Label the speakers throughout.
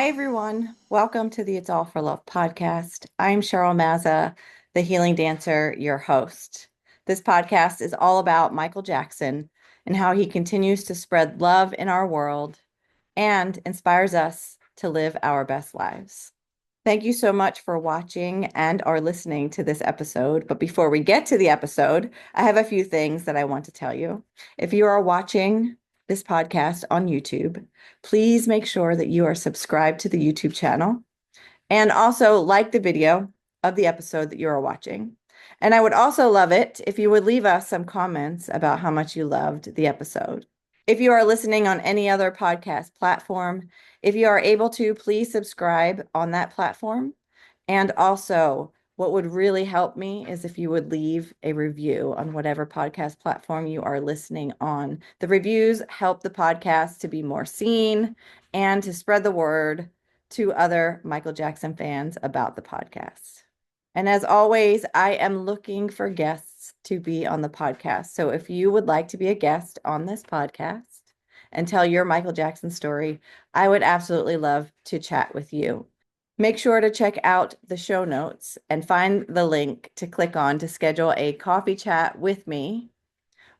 Speaker 1: Hi, everyone. Welcome to the It's All for Love podcast. I'm Cheryl Mazza, the healing dancer, your host. This podcast is all about Michael Jackson and how he continues to spread love in our world and inspires us to live our best lives. Thank you so much for watching and or listening to this episode. But before we get to the episode, I have a few things that I want to tell you. If you are watching this podcast on YouTube, please make sure that you are subscribed to the YouTube channel and also like the video of the episode that you are watching. And I would also love it if you would leave us some comments about how much you loved the episode. If you are listening on any other podcast platform, if you are able to, please subscribe on that platform. And also, what would really help me is if you would leave a review on whatever podcast platform you are listening on. The reviews help the podcast to be more seen and to spread the word to other Michael Jackson fans about the podcast. And as always, I am looking for guests to be on the podcast. So if you would like to be a guest on this podcast and tell your Michael Jackson story, I would absolutely love to chat with you. Make sure to check out the show notes and find the link to click on to schedule a coffee chat with me,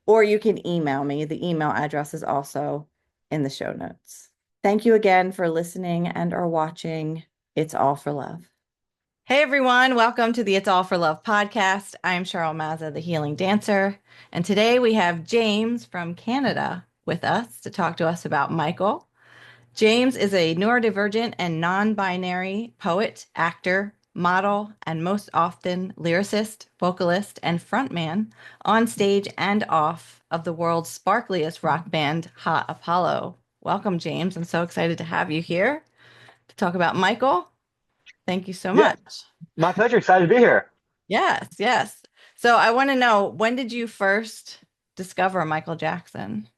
Speaker 1: or you can email me. The email address is also in the show notes. Thank you again for listening and or watching It's All for Love. Hey everyone, welcome to the It's All for Love podcast. I'm Cheryl Mazza, the healing dancer, and today we have Jaymes from Canada with us to talk to us about Michael. Jaymes is a neurodivergent and non-binary poet, actor, model, and most often lyricist, vocalist, and frontman on stage and off of the world's sparkliest rock band, Hot Apollo. Welcome, Jaymes. I'm so excited to have you here to talk about Michael. Thank you so
Speaker 2: Yeah,
Speaker 1: much.
Speaker 2: my pleasure. Excited to be here.
Speaker 1: Yes, yes. So I want to know, when did you first discover Michael Jackson?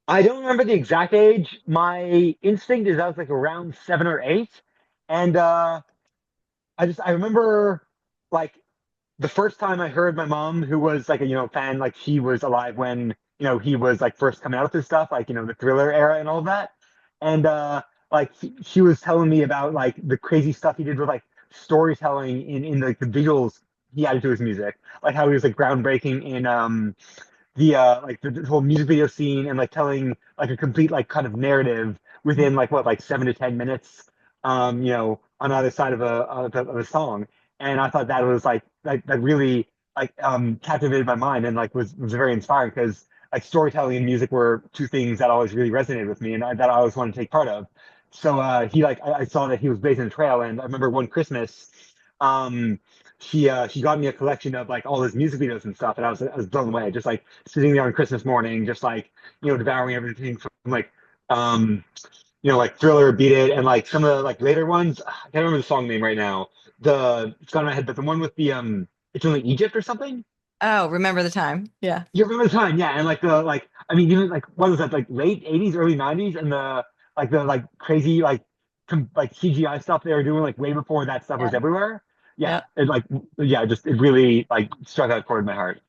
Speaker 2: I don't remember the exact age. My instinct is I was like around 7 or 8, and I remember like the first time I heard my mom, who was like a fan, like she was alive when he was like first coming out with his stuff, like the Thriller era and all of that, and like she was telling me about like the crazy stuff he did with like storytelling in like the visuals he added to his music, like how he was like groundbreaking in the whole music video scene and like telling like a complete like kind of narrative within like what like 7 to 10 minutes, on either side of a song. And I thought that was that really like captivated my mind and like was very inspiring because like storytelling and music were two things that always really resonated with me and that I always wanted to take part of. So I saw that he was based in the trail, and I remember one Christmas, um she got me a collection of like all his music videos and stuff, and I was blown away, just like sitting there on Christmas morning, just like devouring everything from like um like Thriller, Beat It, and like some of the like later ones. I can't remember the song name right now. It's gone in my head, but the one with the it's only Egypt or something.
Speaker 1: Oh, remember the time. Yeah.
Speaker 2: You remember the time, yeah, and like the like I mean even like what was that, like late 80s, early 90s, and the like crazy like CGI stuff they were doing like way before that stuff
Speaker 1: Yeah.
Speaker 2: was everywhere. Yeah,
Speaker 1: Yeah.
Speaker 2: it like yeah, just it really like struck out chord in my heart.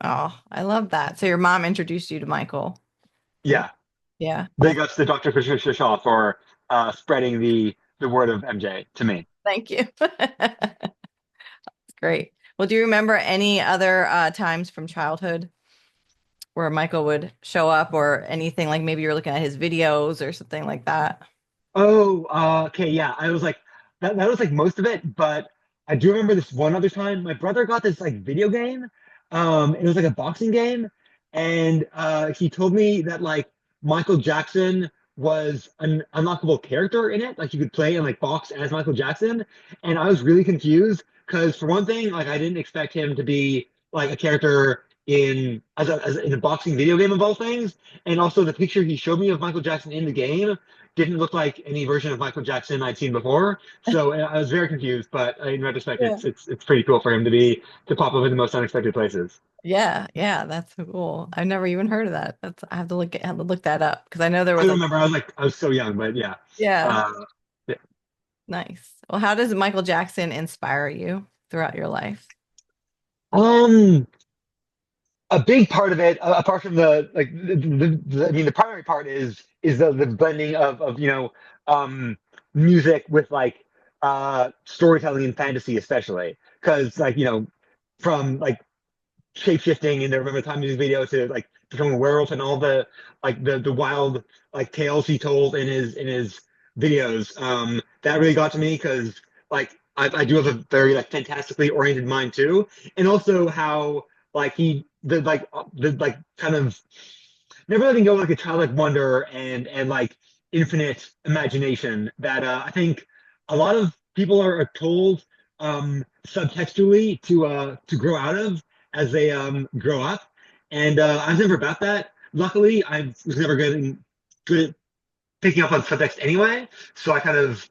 Speaker 1: Oh, I love that. So your mom introduced you to Michael.
Speaker 2: Yeah,
Speaker 1: Yeah.
Speaker 2: big ups to Dr. Patricia Shaw for spreading the word of MJ to me.
Speaker 1: Thank you. That's great. Well, do you remember any other times from childhood where Michael would show up, or anything like maybe you're looking at his videos or something like that?
Speaker 2: Oh, okay, yeah. I was like that was like most of it, but I do remember this one other time. My brother got this like video game. It was like a boxing game, and he told me that like Michael Jackson was an unlockable character in it. Like you could play and like box as Michael Jackson, and I was really confused because for one thing, like I didn't expect him to be like a character as in a boxing video game of all things, and also the picture he showed me of Michael Jackson in the game didn't look like any version of Michael Jackson I'd seen before. So I was very confused, but in retrospect,
Speaker 1: Yeah.
Speaker 2: it's pretty cool for him to pop up in the most unexpected places.
Speaker 1: Yeah, yeah, that's so cool. I've never even heard of that. I have to look that up because I know there
Speaker 2: I
Speaker 1: was a
Speaker 2: remember I was so young, but yeah.
Speaker 1: yeah,
Speaker 2: Uh, yeah.
Speaker 1: nice. Well, how does Michael Jackson inspire you throughout your life?
Speaker 2: Um, a big part of it, apart from the like, I mean, the primary part is the blending of um music with like storytelling and fantasy, especially because like from like shape shifting in the Remember the Time music video to like becoming a werewolf and all the like the wild like tales he told in his videos. That really got to me because like I do have a very like fantastically oriented mind too, and also how like the like kind of never letting go of like a childlike wonder and like infinite imagination that I think a lot of people are told subtextually to grow out of as they grow up. And I was never about that. Luckily, I was never good at picking up on subtext anyway, so I kind of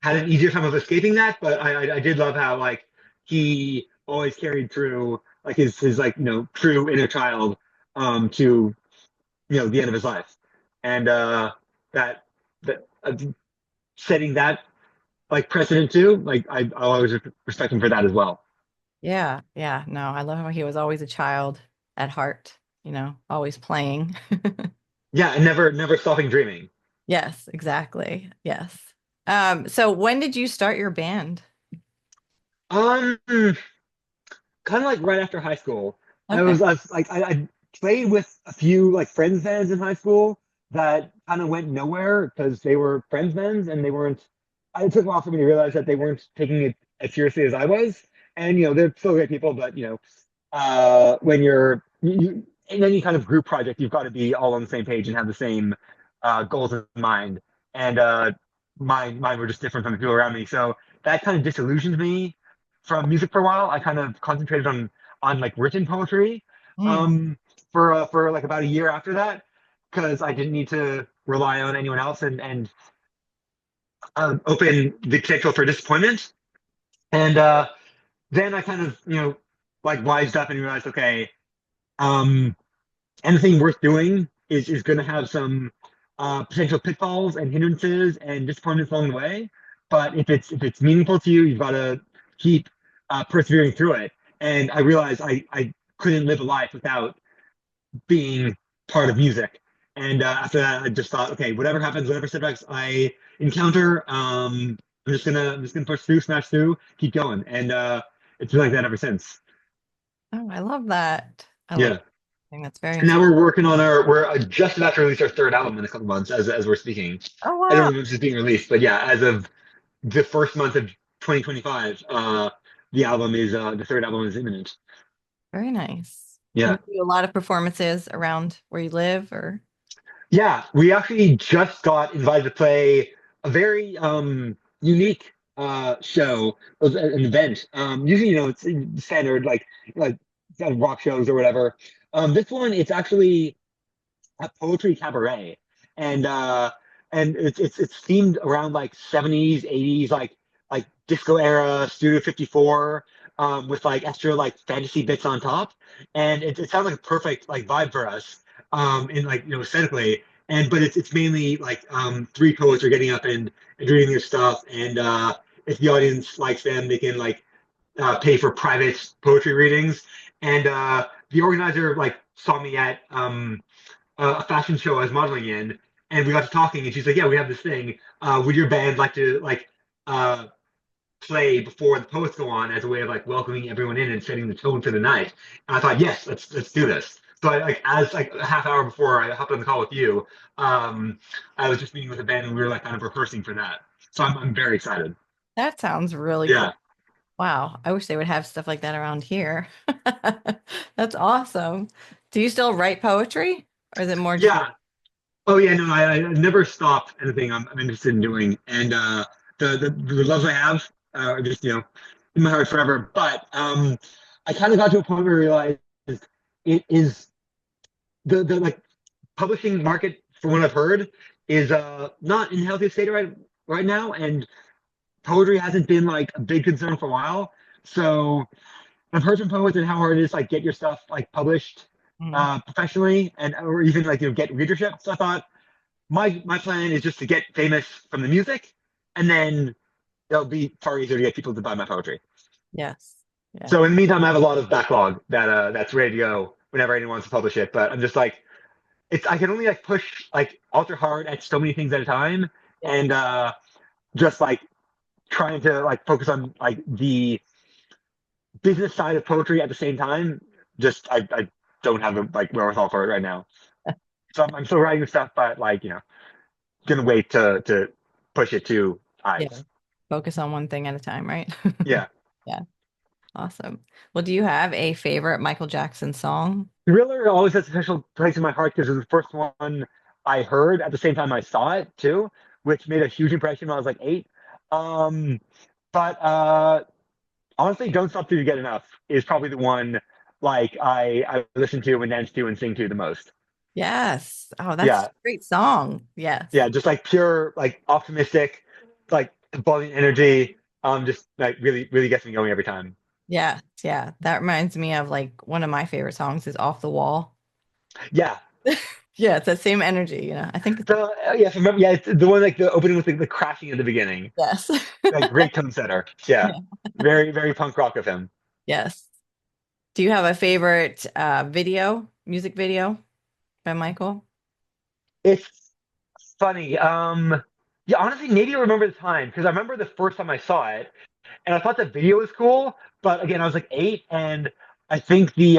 Speaker 2: had an easier time of escaping that. But I did love how like he always carried through like his like true inner child to the end of his life, and that that setting that like precedent too. Like I'll always respect him for that as well.
Speaker 1: Yeah, yeah. No, I love how he was always a child at heart, always playing.
Speaker 2: Yeah, and never stopping dreaming.
Speaker 1: Yes, exactly. Yes. So when did you start your band?
Speaker 2: Kind of like right after high school.
Speaker 1: Okay.
Speaker 2: I played with a few like friends bands in high school that kind of went nowhere because they were friends bands and they weren't. It took a while for me to realize that they weren't taking it as seriously as I was. And they're still great people, but when you in any kind of group project, you've got to be all on the same page and have the same goals in mind. And mine were just different from the people around me, so that kind of disillusioned me from music for a while. I kind of concentrated on like written poetry
Speaker 1: Mm.
Speaker 2: um, for like about a year after that because I didn't need to rely on anyone else and open the potential for disappointment. And then I kind of like wised up and realized, okay, um, anything worth doing is going to have some potential pitfalls and hindrances and disappointments along the way. But if it's meaningful to you, you've got to keep persevering through it. And I realized I couldn't live a life without being part of music. And after that, I just thought, okay, whatever happens, whatever setbacks I encounter, I'm just gonna push through, smash through, keep going. And it's been like that ever since.
Speaker 1: Oh, I love that. I love
Speaker 2: Yeah.
Speaker 1: that. I think that's very
Speaker 2: And now
Speaker 1: inspiring.
Speaker 2: we're just about to release our third album in a couple months as we're speaking.
Speaker 1: Oh,
Speaker 2: I don't
Speaker 1: wow.
Speaker 2: know if it's just being released, but yeah, as of the first month of 2025, the third album is imminent.
Speaker 1: Very nice. And
Speaker 2: Yeah.
Speaker 1: you do a lot of performances around where you live or
Speaker 2: Yeah, we actually just got invited to play a very unique show, an event. Usually, it's standard like rock shows or whatever. This one, it's actually a poetry cabaret, and it's themed around like 70s, 80s, like disco era Studio 54, with like extra like fantasy bits on top, and it sounds like a perfect like vibe for us, in like aesthetically, and but it's mainly like three poets are getting up and reading their stuff, and if the audience likes them, they can like pay for private poetry readings, and the organizer like saw me at a fashion show I was modeling in, and we got to talking, and she's like, "Yeah, we have this thing. Would your band like to like uh, play before the poets go on as a way of like welcoming everyone in and setting the tone for the night?" And I thought, "Yes, let's do this." So like as like a half hour before I hopped on the call with you, um, I was just meeting with a band and we were like kind of rehearsing for that. So I'm very excited.
Speaker 1: that sounds really cool.
Speaker 2: Yeah,
Speaker 1: Wow. I wish they would have stuff like that around here. That's awesome. Do you still write poetry or is it more just
Speaker 2: yeah. Oh yeah, no, I never stop anything I'm interested in doing, and the loves I have are just in my heart forever. But I kind of got to a point where I realized it is the like publishing market, from what I've heard, is not in the healthiest state right now, and poetry hasn't been like a big concern for a while. So I've heard from poets and how hard it is like get your stuff like published
Speaker 1: Mm,
Speaker 2: professionally and or even like get readership. So I thought my plan is just to get famous from the music, and then it'll be far easier to get people to buy my poetry.
Speaker 1: yes. Yeah.
Speaker 2: So in the meantime, I have a lot of backlog that's ready to go whenever anyone wants to publish it. But I'm just like, I can only like push like ultra hard at so many things at a time,
Speaker 1: Yeah.
Speaker 2: and just like trying to like focus on like the business side of poetry at the same time. Just I don't have the like wherewithal for it right now. So I'm still writing stuff, but like gonna wait to push it to
Speaker 1: Yeah.
Speaker 2: Ives.
Speaker 1: Focus on one thing at a time, right?
Speaker 2: Yeah.
Speaker 1: Yeah. Awesome. Well, do you have a favorite Michael Jackson song?
Speaker 2: Thriller always has a special place in my heart because it was the first one I heard at the same time I saw it too, which made a huge impression when I was like 8. Um, but honestly, "Don't Stop Till You Get Enough" is probably the one like I listen to and dance to and sing to the most.
Speaker 1: Yes. Oh, that's a
Speaker 2: Yeah,
Speaker 1: great song. Yes.
Speaker 2: yeah, just like pure like optimistic, like bubbling energy. Just like really gets me going every time.
Speaker 1: Yeah. Yeah. That reminds me of like one of my favorite songs is Off the Wall.
Speaker 2: Yeah,
Speaker 1: Yeah, it's that same energy, I think
Speaker 2: yes, I remember. Yeah, it's the one like the opening with the crashing at the beginning.
Speaker 1: yes.
Speaker 2: Like great tone setter. Yeah,
Speaker 1: Yeah.
Speaker 2: very punk rock of him.
Speaker 1: Yes. Do you have a favorite music video by Michael?
Speaker 2: It's funny. Yeah, honestly, maybe I remember the time because I remember the first time I saw it, and I thought the video was cool. But again, I was like 8, and I think the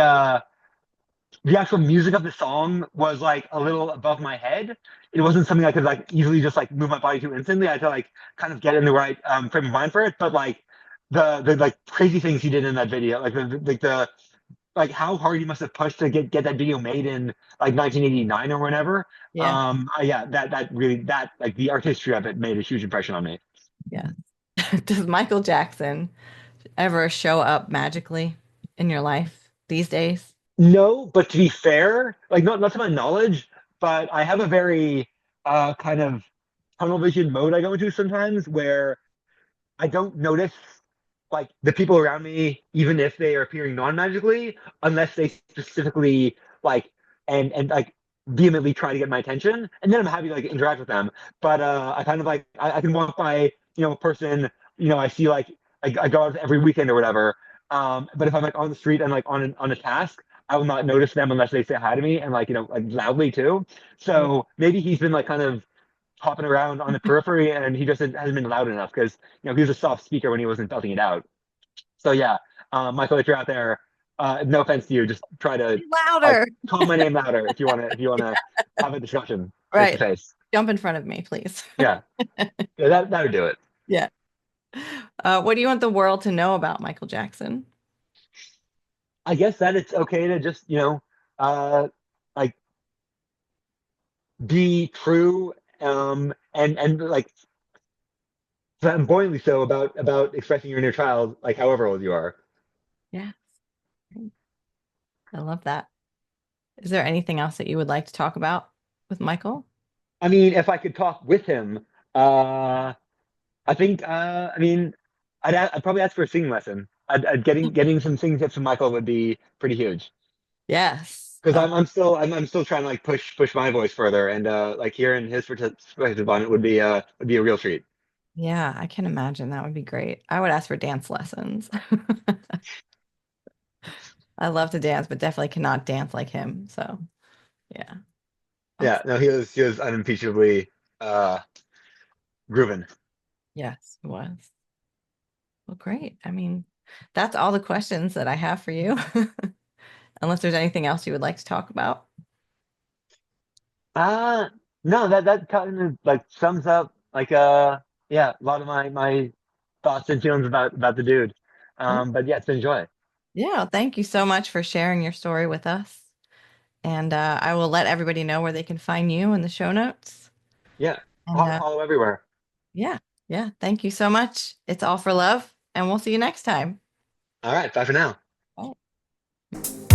Speaker 2: actual music of the song was like a little above my head. It wasn't something I could like easily just like move my body to instantly. I had to like kind of get in the right frame of mind for it. But like the like crazy things he did in that video, like the like how hard he must have pushed to get that video made in like 1989 or whenever.
Speaker 1: Yeah.
Speaker 2: Yeah, that really that like the artistry of it made a huge impression on me.
Speaker 1: Yeah. Does Michael Jackson ever show up magically in your life these days?
Speaker 2: No, but to be fair, like not to my knowledge, but I have a very kind of tunnel vision mode I go into sometimes where I don't notice like the people around me, even if they are appearing non-magically, unless they specifically like and like vehemently try to get my attention, and then I'm happy to like interact with them. But I kind of like I can walk by a person I see like I go out every weekend or whatever. But if I'm like on the street and like on a task, I will not notice them unless they say hi to me and like like loudly too.
Speaker 1: Yeah.
Speaker 2: So maybe he's been like kind of hopping around on the periphery, and he just hasn't been loud enough because he was a soft speaker when he wasn't belting it out. So yeah, Michael, if you're out there, no offense to you, just try to like
Speaker 1: Louder.
Speaker 2: call my name louder if you wanna have a discussion face to
Speaker 1: Right.
Speaker 2: face.
Speaker 1: Jump in front of me, please.
Speaker 2: Yeah, yeah, that would do it.
Speaker 1: Yeah. What do you want the world to know about Michael Jackson?
Speaker 2: I guess that it's okay to just uh, like be true, and like flamboyantly so about expressing your inner child, like however old you are.
Speaker 1: Yes. I love that. Is there anything else that you would like to talk about with Michael?
Speaker 2: I mean, if I could talk with him, I think, I mean, I'd probably ask for a singing lesson. Getting some singing tips from Michael would be pretty huge
Speaker 1: Yes.
Speaker 2: because I'm still trying to like push my voice further, and like hearing his perspective on it would be a real treat.
Speaker 1: Yeah, I can imagine that would be great. I would ask for dance lessons. I love to dance, but definitely cannot dance like him. So, yeah.
Speaker 2: Yeah,
Speaker 1: Awesome.
Speaker 2: no, he was unimpeachably grooving.
Speaker 1: Yes, it was. Well, great. I mean, that's all the questions that I have for you. Unless there's anything else you would like to talk about.
Speaker 2: Uh no, that kind of like sums up like yeah, a lot of my thoughts and feelings about the dude.
Speaker 1: Yeah.
Speaker 2: But yeah, it's been a joy.
Speaker 1: Yeah. Thank you so much for sharing your story with us. And I will let everybody know where they can find you in the show notes.
Speaker 2: Yeah,
Speaker 1: And
Speaker 2: follow everywhere.
Speaker 1: yeah, yeah. Thank you so much. It's all for love, and we'll see you next time.
Speaker 2: All right, bye for now.
Speaker 1: Bye.